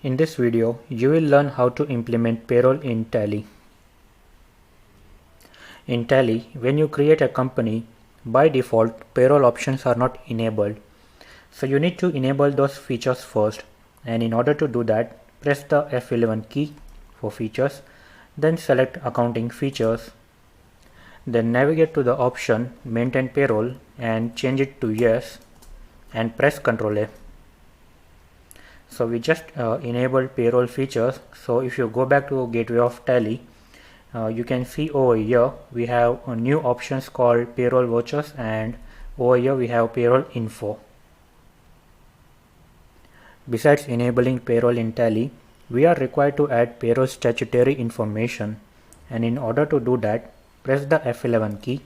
In this video, you will learn how to implement payroll in Tally. In Tally, when you create a company, by default, payroll options are not enabled. So you need to enable those features first. And in order to do that, press the F11 key for features, then select accounting features. Then navigate to the option maintain payroll and change it to yes and press Ctrl A. So we just enabled payroll features. So if you go back to gateway of Tally, you can see over here we have new options called payroll vouchers, and over here we have payroll info. Besides enabling payroll in Tally, we are required to add payroll statutory information, and in order to do that, press the F11 key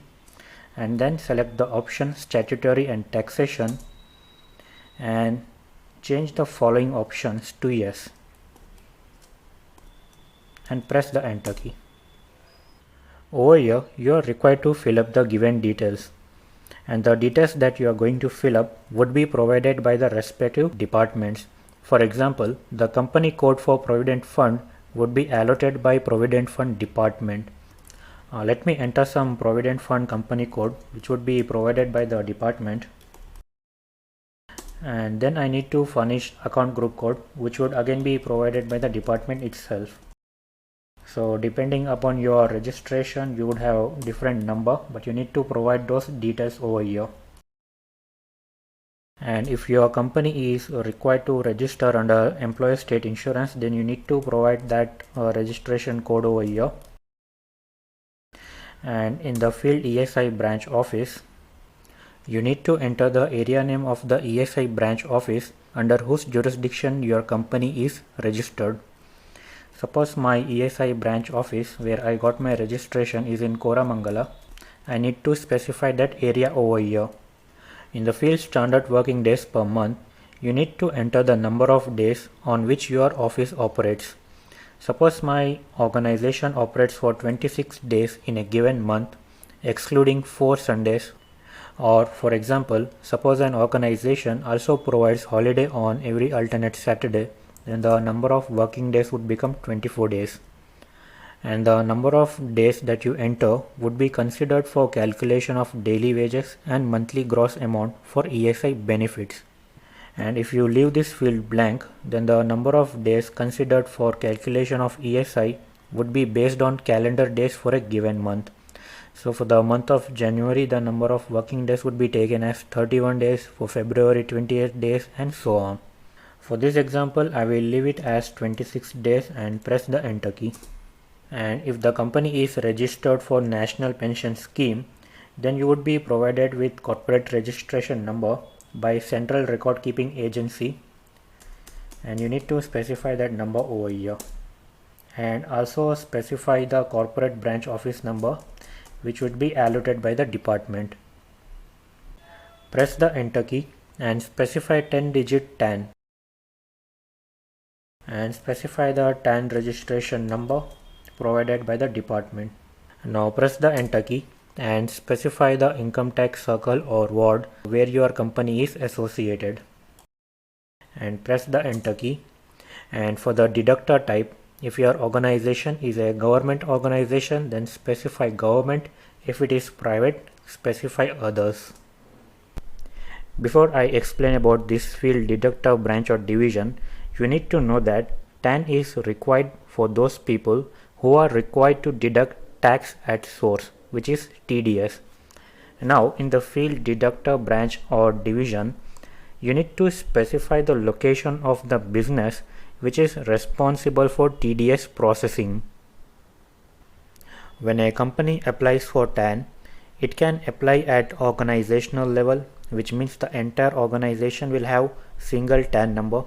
and then select the option statutory and taxation and change the following options to yes and press the enter key. Over here you are required to fill up the given details, and the details that you are going to fill up would be provided by the respective departments. For example, the company code for Provident Fund would be allotted by Provident Fund department. Let me enter some Provident Fund company code which would be provided by the department, and then I need to furnish account group code which would again be provided by the department itself. So depending upon your registration you would have different number, but you need to provide those details over here. And if your company is required to register under employer state insurance, then you need to provide that registration code over here. And in the field ESI branch office, you need to enter the area name of the ESI branch office under whose jurisdiction your company is registered. Suppose my ESI branch office where I got my registration is in Koramangala. I need to specify that area over here. In the field standard working days per month, you need to enter the number of days on which your office operates. Suppose my organization operates for 26 days in a given month, excluding 4 Sundays. Or for example, suppose an organization also provides holiday on every alternate Saturday, then the number of working days would become 24 days. And the number of days that you enter would be considered for calculation of daily wages and monthly gross amount for ESI benefits. And if you leave this field blank, then the number of days considered for calculation of ESI would be based on calendar days for a given month. So for the month of January, the number of working days would be taken as 31 days, for February 28 days, and so on. For this example, I will leave it as 26 days and press the enter key. And if the company is registered for National Pension Scheme, then you would be provided with corporate registration number by Central Record Keeping Agency, and you need to specify that number over here, and also specify the corporate branch office number which would be allotted by the department. Press the enter key and specify 10-digit TAN and specify the TAN registration number provided by the department. Now press the enter key and specify the income tax circle or ward where your company is associated, and press the enter key. And for the deductor type, if your organization is a government organization, then specify government. If it is private, specify others. Before I explain about this field deductor branch or division, you need to know that TAN is required for those people who are required to deduct tax at source, which is TDS. Now in the field deductor branch or division, you need to specify the location of the business which is responsible for TDS processing. When a company applies for TAN, it can apply at organizational level, which means the entire organization will have single TAN number,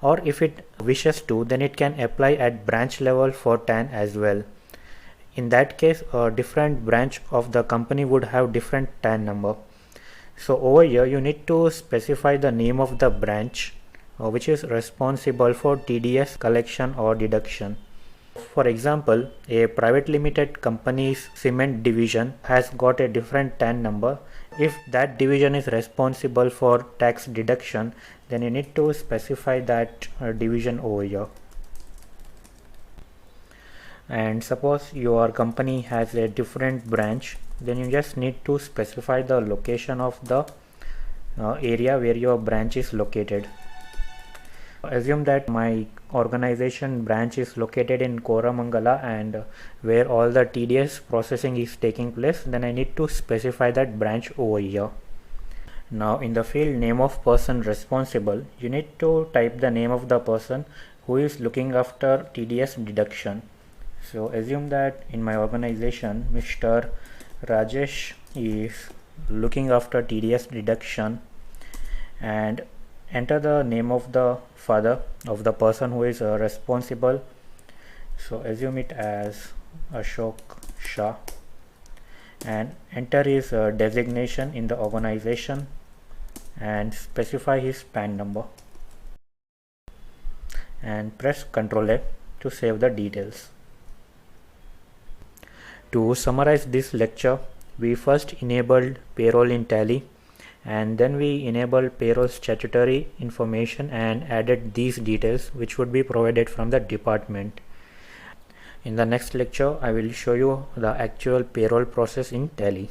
or if it wishes to, then it can apply at branch level for TAN as well. In that case, a different branch of the company would have different TAN number. So over here you need to specify the name of the branch which is responsible for TDS collection or deduction. for example, a private limited company's cement division has got a different TAN number. If that division is responsible for tax deduction, then you need to specify that division over here. And suppose your company has a different branch, then you just need to specify the location of the area where your branch is located. Assume that my organization branch is located in Koramangala and where all the TDS processing is taking place, then I need to specify that branch over here. Now in the field name of person responsible, you need to type the name of the person who is looking after TDS deduction. So assume that in my organization Mr. Rajesh is looking after TDS deduction, and enter the name of the father of the person who is responsible. So assume it as Ashok Shah, and enter his designation in the organization and specify his PAN number and press Ctrl A to save the details. To summarize this lecture, we first enabled payroll in Tally, and then we enabled payroll statutory information and added these details which would be provided from the department. In the next lecture, I will show you the actual payroll process in Tally.